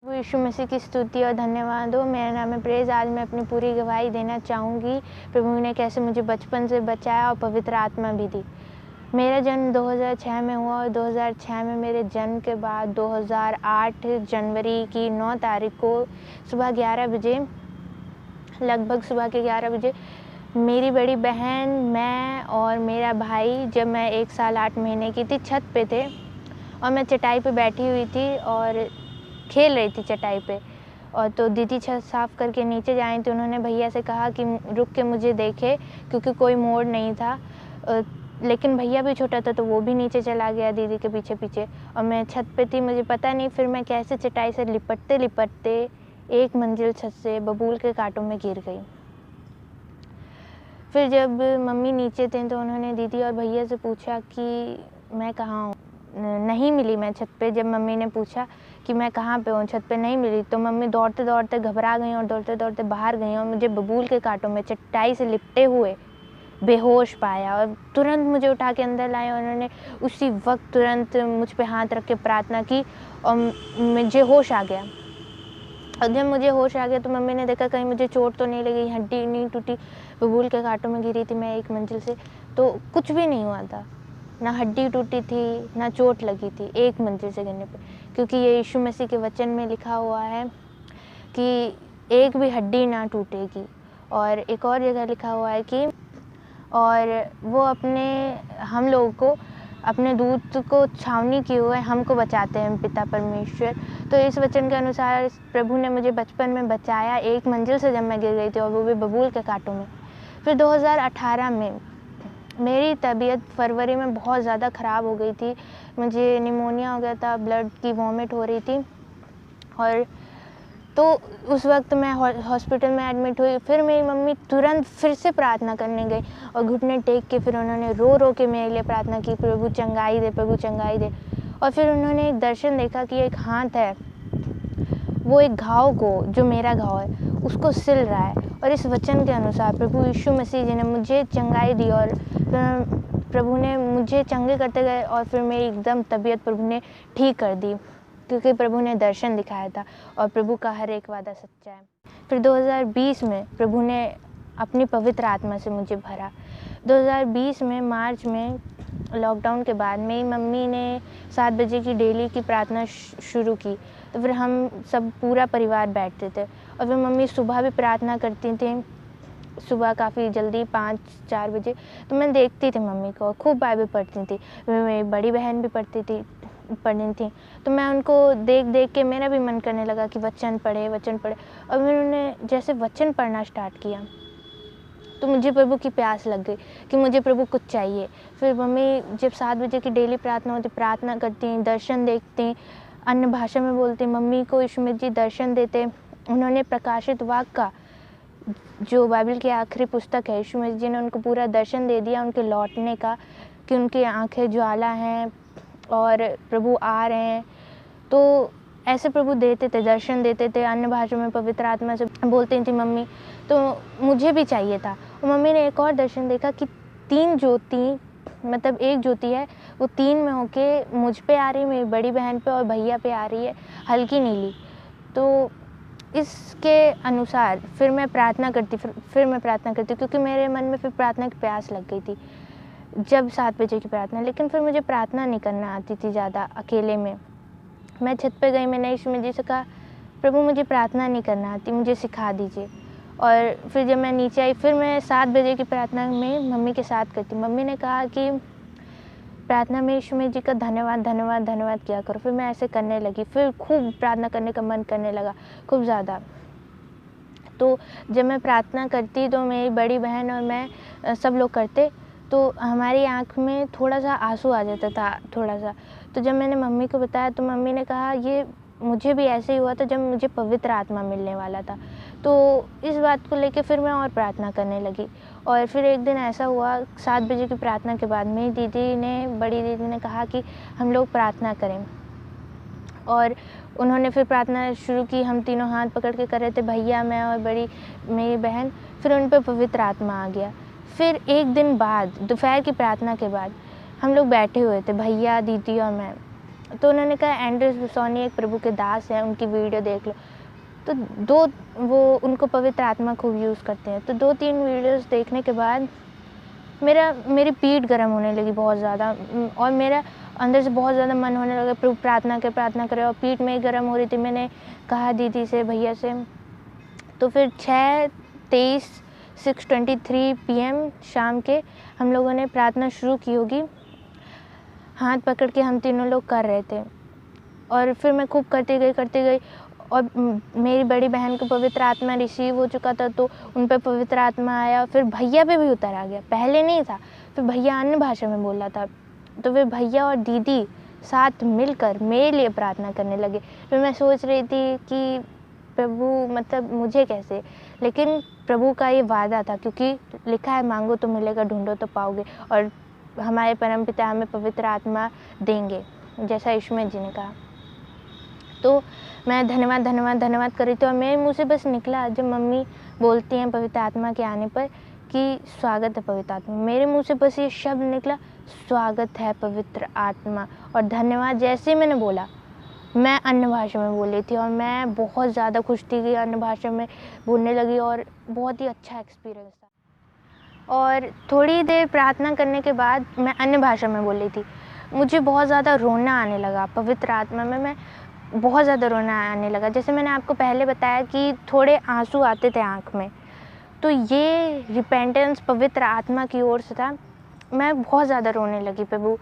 यीशु मसीह की स्तुति और धन्यवाद हो। मेरा नाम है प्रेज। आज मैं अपनी पूरी गवाही देना चाहूँगी प्रभु ने कैसे मुझे बचपन से बचाया और पवित्र आत्मा भी दी। मेरा जन्म 2006 में हुआ और 2006 में मेरे जन्म के बाद 2008 जनवरी की 9 तारीख को सुबह 11 बजे, लगभग सुबह के 11 बजे मेरी बड़ी बहन, मैं और मेरा भाई, जब मैं 1 साल 8 महीने की थी, छत पे थे और मैं चटाई पे बैठी हुई थी और खेल रही थी चटाई पे। और तो दीदी छत साफ़ करके नीचे जा रही थी। उन्होंने भैया से कहा कि रुक के मुझे देखे, क्योंकि कोई मोड़ नहीं था। लेकिन भैया भी छोटा था तो वो भी नीचे चला गया दीदी के पीछे पीछे और मैं छत पे थी। मुझे पता नहीं फिर मैं कैसे चटाई से लिपटते लिपटते 1 मंजिल छत से बबूल के कांटों में गिर गई। फिर जब मम्मी नीचे थे तो उन्होंने दीदी और भैया से पूछा कि मैं कहाँ हूँ। नहीं मिली मैं छत पे। जब मम्मी ने पूछा कि मैं कहाँ पे हूँ, छत पे नहीं मिली, तो मम्मी दौड़ते दौड़ते घबरा गई और दौड़ते दौड़ते बाहर गई और मुझे बबूल के कांटों में चटाई से लिपटे हुए बेहोश पाया और तुरंत मुझे उठा के अंदर लाए। और उन्होंने उसी वक्त तुरंत मुझ पे हाथ रख के प्रार्थना की और मुझे होश आ गया। और जब मुझे होश आ गया तो मम्मी ने देखा कहीं मुझे चोट तो नहीं लगी, हड्डी नहीं टूटी। बबूल के कांटों में गिरी थी मैं 1 मंजिल से, तो कुछ भी नहीं हुआ था। ना हड्डी टूटी थी, ना चोट लगी थी 1 मंजिल से गिरने पे, क्योंकि ये यीशु मसीह के वचन में लिखा हुआ है कि एक भी हड्डी ना टूटेगी। और एक और जगह लिखा हुआ है कि और वो हम लोगों को अपने दूत को छावनी किए हुए हमको बचाते हैं पिता परमेश्वर। तो इस वचन के अनुसार प्रभु ने मुझे बचपन में बचाया 1 मंजिल से, जब मैं गिर गई थी और वो भी बबूल के कांटों में। फिर 2018 में मेरी तबीयत फरवरी में बहुत ज़्यादा ख़राब हो गई थी। मुझे निमोनिया हो गया था, ब्लड की वॉमिट हो रही थी और तो उस वक्त मैं हॉस्पिटल में एडमिट हुई। फिर मेरी मम्मी तुरंत फिर से प्रार्थना करने गई और घुटने टेक के फिर उन्होंने रो रो के मेरे लिए प्रार्थना की, प्रभु चंगाई दे, प्रभु चंगाई दे। और फिर उन्होंने एक दर्शन देखा कि एक हाथ है, वो एक घाव को, जो मेरा घाव है, उसको सिल रहा है। और इस वचन के अनुसार प्रभु यीशु मसीह जी ने मुझे चंगाई दी और प्रभु ने मुझे चंगे करते गए और फिर मेरी एकदम तबीयत प्रभु ने ठीक कर दी, क्योंकि प्रभु ने दर्शन दिखाया था और प्रभु का हर एक वादा सच्चा है। फिर 2020 में प्रभु ने अपनी पवित्र आत्मा से मुझे भरा। 2020 में मार्च में लॉकडाउन के बाद मेरी मम्मी ने 7 बजे की डेली की प्रार्थना शुरू की। तो फिर हम सब पूरा परिवार बैठते थे और फिर मम्मी सुबह भी प्रार्थना करती थी, सुबह काफ़ी जल्दी 5-4 बजे। तो मैं देखती थी मम्मी को, खूब बाइबल पढ़ती थी। मेरी बड़ी बहन भी पढ़ती थी। तो मैं उनको देख देख के मेरा भी मन करने लगा कि वचन पढ़े। और फिर उन्होंने जैसे वचन पढ़ना स्टार्ट किया तो मुझे प्रभु की प्यास लग गई कि मुझे प्रभु कुछ चाहिए। फिर मम्मी जब 7 बजे की डेली प्रार्थना होती, प्रार्थना करती, दर्शन देखती, अन्य भाषा में बोलती, मम्मी को यीशु मसीह जी दर्शन देते। उन्होंने प्रकाशित वाक्य का, जो बाइबल की आखिरी पुस्तक है, यीशु मसीह जी ने उनको पूरा दर्शन दे दिया उनके लौटने का, कि उनकी आँखें ज्वाला हैं और प्रभु आ रहे हैं। तो ऐसे प्रभु देते थे, दर्शन देते थे, अन्य भाषा में पवित्र आत्मा से बोलती थी मम्मी। तो मुझे भी चाहिए था। और मम्मी ने एक और दर्शन देखा कि 3 ज्योति, मतलब एक ज्योति है, वो 3 में होके मुझ पे आ रही, मेरी बड़ी बहन पे और भैया पे आ रही है, हल्की नीली। तो इसके अनुसार फिर मैं प्रार्थना करती, क्योंकि मेरे मन में फिर प्रार्थना की प्यास लग गई थी जब 7 बजे की प्रार्थना। लेकिन फिर मुझे प्रार्थना नहीं करना आती थी ज़्यादा अकेले में। मैं छत पे गई, मैंने यीशु मसीह से कहा, प्रभु मुझे प्रार्थना नहीं करना आती, मुझे सिखा दीजिए। और फिर जब मैं नीचे आई, फिर मैं 7 बजे की प्रार्थना में मम्मी के साथ करती। मम्मी ने कहा कि प्रार्थना में यीशु मसीह जी का धन्यवाद धन्यवाद धन्यवाद किया करो। फिर मैं ऐसे करने लगी, फिर खूब प्रार्थना करने का मन करने लगा, खूब ज़्यादा। तो जब मैं प्रार्थना करती तो मेरी बड़ी बहन और मैं सब लोग करते, तो हमारी आँख में थोड़ा सा आंसू आ जाता था, थोड़ा सा। तो जब मैंने मम्मी को बताया तो मम्मी ने कहा, ये मुझे भी ऐसे ही हुआ था जब मुझे पवित्र आत्मा मिलने वाला था। तो इस बात को लेके फिर मैं और प्रार्थना करने लगी। और फिर एक दिन ऐसा हुआ, 7 बजे की प्रार्थना के बाद मेरी बड़ी दीदी ने कहा कि हम लोग प्रार्थना करें। और उन्होंने फिर प्रार्थना शुरू की। हम तीनों हाथ पकड़ के कर रहे थे, भैया, मैं और मेरी बहन। फिर उन पर पवित्र आत्मा आ गया। फिर एक दिन बाद, दोपहर की प्रार्थना के बाद, हम लोग बैठे हुए थे, भैया, दीदी और मैं। तो उन्होंने कहा एंड्रयूस बुसौनी एक प्रभु के दास हैं, उनकी वीडियो देख लो। तो वो उनको पवित्र आत्मा खूब यूज़ करते हैं। तो 2-3 वीडियोज़ देखने के बाद मेरी पीठ गर्म होने लगी बहुत ज़्यादा, और मेरा अंदर से बहुत ज़्यादा मन होने लगा प्रभु प्रार्थना करे, और पीठ में गर्म हो रही थी। मैंने कहा दीदी से, भैया से। तो फिर 6:23 PM शाम के हम लोगों ने प्रार्थना शुरू की होगी। हाथ पकड़ के हम तीनों लोग कर रहे थे, और फिर मैं खूब करती गई, और मेरी बड़ी बहन को पवित्र आत्मा रिसीव हो चुका था, तो उन पे पवित्र आत्मा आया। फिर भैया पे भी उतर आ गया, पहले नहीं था। फिर भैया अन्य भाषा में बोल रहा था, तो फिर भैया और दीदी साथ मिलकर मेरे लिए प्रार्थना करने लगे। फिर मैं सोच रही थी कि प्रभु मतलब मुझे कैसे, लेकिन प्रभु का ये वादा था, क्योंकि लिखा है मांगो तो मिलेगा, ढूंढो तो पाओगे, और हमारे परमपिता हमें पवित्र आत्मा देंगे, जैसा यीशु जी ने कहा। तो मैं धन्यवाद कर रही थी, और मेरे मुँह से बस निकला, जब मम्मी बोलती हैं पवित्र आत्मा के आने पर कि स्वागत है पवित्र आत्मा, मेरे मुँह से बस ये शब्द निकला, स्वागत है पवित्र आत्मा और धन्यवाद। जैसे ही मैंने बोला, मैं अन्य भाषा में बोल रही थी, और मैं बहुत ज़्यादा खुश थी कि अन्य भाषा में बोलने लगी, और बहुत ही अच्छा एक्सपीरियंस था। और थोड़ी देर प्रार्थना करने के बाद मैं अन्य भाषा में बोल रही थी, मुझे बहुत ज़्यादा रोना आने लगा। पवित्र आत्मा में मैं बहुत ज़्यादा रोना आने लगा। जैसे मैंने आपको पहले बताया कि थोड़े आंसू आते थे आँख में, तो ये रिपेंटेंस पवित्र आत्मा की ओर से था। मैं बहुत ज़्यादा रोने लगी, प्रभु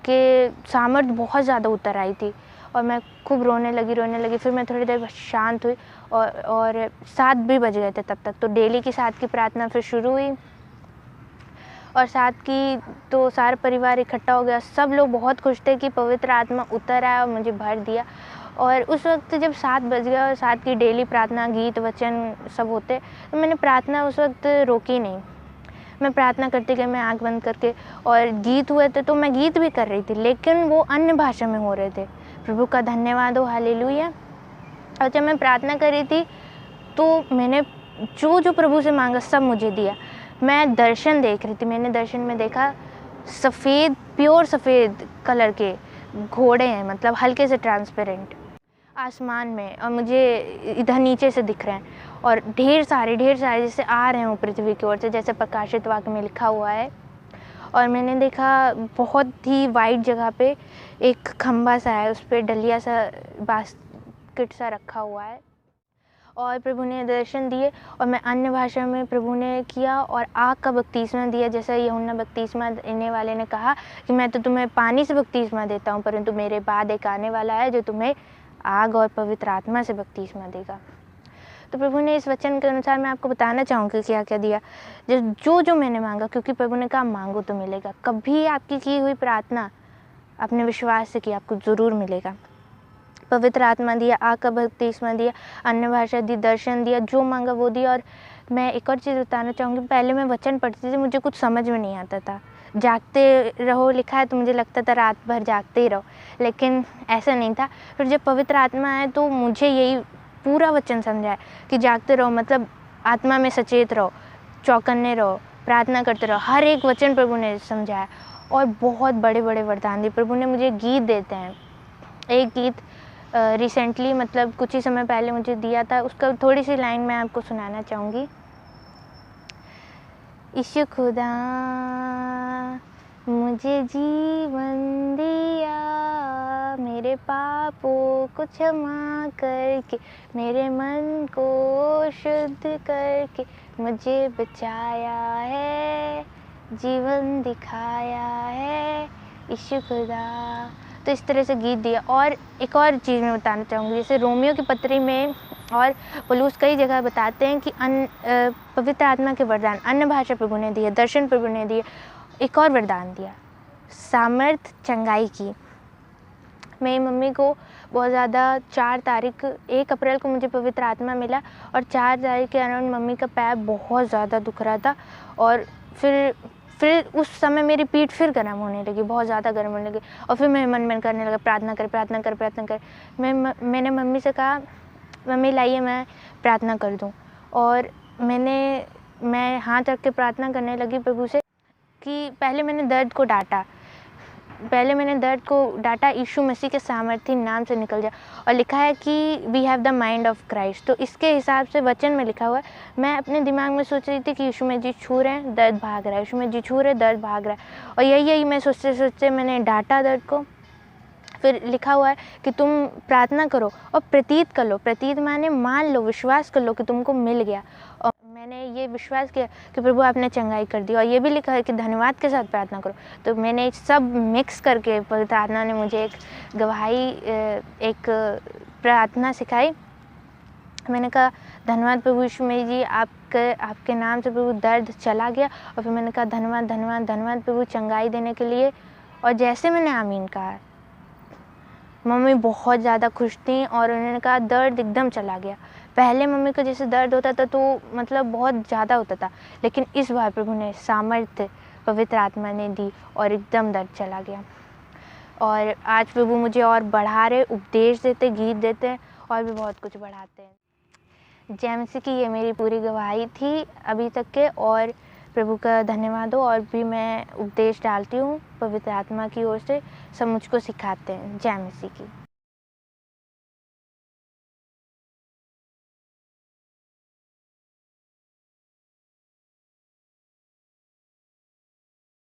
के सामर्थ्य बहुत ज़्यादा उतर आई थी, और मैं खूब रोने लगी। फिर मैं थोड़ी देर शांत हुई, और 7 भी बज गए थे तब तक। तो डेली की 7 की प्रार्थना फिर शुरू हुई, और 7 की तो सारा परिवार इकट्ठा हो गया। सब लोग बहुत खुश थे कि पवित्र आत्मा उतर आया और मुझे भर दिया। और उस वक्त जब 7 बज गया और 7 की डेली प्रार्थना, गीत वचन सब होते, तो मैंने प्रार्थना उस वक्त रोकी नहीं। मैं प्रार्थना करते गई, मैं आँख बंद करके, और गीत हुए थे तो मैं गीत भी कर रही थी, लेकिन वो अन्य भाषा में हो रहे थे। प्रभु का धन्यवाद हो, हालेलुया। और जब मैं प्रार्थना कर रही थी, तो मैंने जो प्रभु से मांगा सब मुझे दिया। मैं दर्शन देख रही थी, मैंने दर्शन में देखा सफ़ेद, प्योर सफ़ेद कलर के घोड़े हैं, मतलब हल्के से ट्रांसपेरेंट आसमान में, और मुझे इधर नीचे से दिख रहे हैं, और ढेर सारे जैसे आ रहे हैं वो पृथ्वी की ओर से, जैसे प्रकाशित वाक्य में लिखा हुआ है। और मैंने देखा बहुत ही वाइड जगह पे एक खम्बा सा है, उस पर डलिया सा बास्केट सा रखा हुआ है, और प्रभु ने दर्शन दिए, और मैं अन्य भाषा में प्रभु ने किया, और आग का बपतिस्मा दिया। जैसा यूहन्ना बपतिस्मा देने वाले ने कहा कि मैं तो तुम्हें पानी से बपतिस्मा देता हूँ, परंतु मेरे बाद एक आने वाला है जो तुम्हें आग और पवित्र आत्मा से बपतिस्मा देगा। तो प्रभु ने इस वचन के अनुसार मैं आपको बताना चाहूँगी क्या क्या दिया, जो मैंने मांगा, क्योंकि प्रभु ने कहा मांगो तो मिलेगा। कभी आपकी की हुई प्रार्थना अपने विश्वास से कि आपको ज़रूर मिलेगा। पवित्र आत्मा दिया, आग का बपतिस्मा दिया, अन्य भाषा दी, दर्शन दिया, जो मांगा वो दिया। और मैं एक और चीज़ बताना चाहूँगी, पहले मैं वचन पढ़ती थी, मुझे कुछ समझ में नहीं आता था। जागते रहो लिखा है, तो मुझे लगता था रात भर जागते ही रहो, लेकिन ऐसा नहीं था। फिर जब पवित्र आत्मा आए तो मुझे यही पूरा वचन समझाया कि जागते रहो, मतलब आत्मा में सचेत रहो, चौकन्ने रहो, प्रार्थना करते रहो। हर एक वचन प्रभु ने समझाया, और बहुत बड़े बड़े वरदान दिए। प्रभु ने मुझे गीत देते हैं, एक गीत रिसेंटली, मतलब कुछ ही समय पहले मुझे दिया था, उसका थोड़ी सी लाइन मैं आपको सुनाना चाहूँगी। ईशु खुदा मुझे जीवन दिया, मेरे पापों को क्षमा करके, मेरे मन को शुद्ध करके मुझे बचाया है, जीवन दिखाया है ईशु खुदा। तो इस तरह से गीत दिया। और एक और चीज़ मैं बताना चाहूँगी, जैसे रोमियो की पत्री में और पौलुस कई जगह बताते हैं कि पवित्र आत्मा के वरदान, अन्य भाषा प्रभु ने दिए, दर्शन प्रभु ने दिए। एक और वरदान दिया, सामर्थ चंगाई की। मेरी मम्मी को बहुत ज़्यादा 1 अप्रैल को मुझे पवित्र आत्मा मिला, और 4 तारीख के अराउंड मम्मी का पैर बहुत ज़्यादा दुख रहा था, और फिर उस समय मेरी पीठ फिर गर्म होने लगी, बहुत ज़्यादा गर्म होने लगी। और फिर मैं मन में करने लगा, प्रार्थना कर। मैंने मम्मी से कहा, मम्मी लाइए मैं प्रार्थना कर दूं। और मैं हाथ रख के प्रार्थना करने लगी प्रभु से, कि पहले मैंने दर्द को डांटा, पहले मैंने दर्द को डांटा, यीशु मसीह के सामर्थी नाम से निकल जा, और लिखा है कि we have the mind of Christ. तो इसके हिसाब से वचन में लिखा हुआ है। मैं अपने दिमाग में सोच रही थी कि यीशु में जी छू रहे हैं, दर्द भाग रहा है, यीशु में जी छू रहे, दर्द भाग रहा है, और यही मैं सोचते सोचते मैंने डांटा दर्द को। फिर लिखा हुआ है कि तुम प्रार्थना करो और प्रतीत कर लो। प्रतीत माने मान लो, विश्वास कर लो कि तुमको मिल गया। और मैंने ये विश्वास किया कि प्रभु आपने चंगाई कर दी। और ये भी लिखा है कि धन्यवाद के साथ प्रार्थना करो। तो मैंने सब मिक्स करके पवित्र आत्मा ने मुझे एक गवाही, एक प्रार्थना सिखाई। मैंने कहा धन्यवाद प्रभु यीशु मसीह जी, आपके नाम से प्रभु दर्द चला गया। और फिर मैंने कहा धन्यवाद धन्यवाद धन्यवाद प्रभु चंगाई देने के लिए। और जैसे मैंने आमीन कहा, मम्मी बहुत ज़्यादा खुश थी और उन्होंने कहा दर्द एकदम चला गया। पहले मम्मी को जैसे दर्द होता था तो मतलब बहुत ज़्यादा होता था, लेकिन इस बार प्रभु ने सामर्थ्य पवित्र आत्मा ने दी और एकदम दर्द चला गया। और आज प्रभु मुझे और बढ़ा रहे, उपदेश देते, गीत देते और भी बहुत कुछ बढ़ाते हैं। जय मसीह की ये मेरी पूरी गवाही थी अभी तक के, और प्रभु का धन्यवाद हो। और भी मैं उपदेश डालती हूँ पवित्र आत्मा की ओर से, सब मुझको सिखाते हैं। जय मसीह की।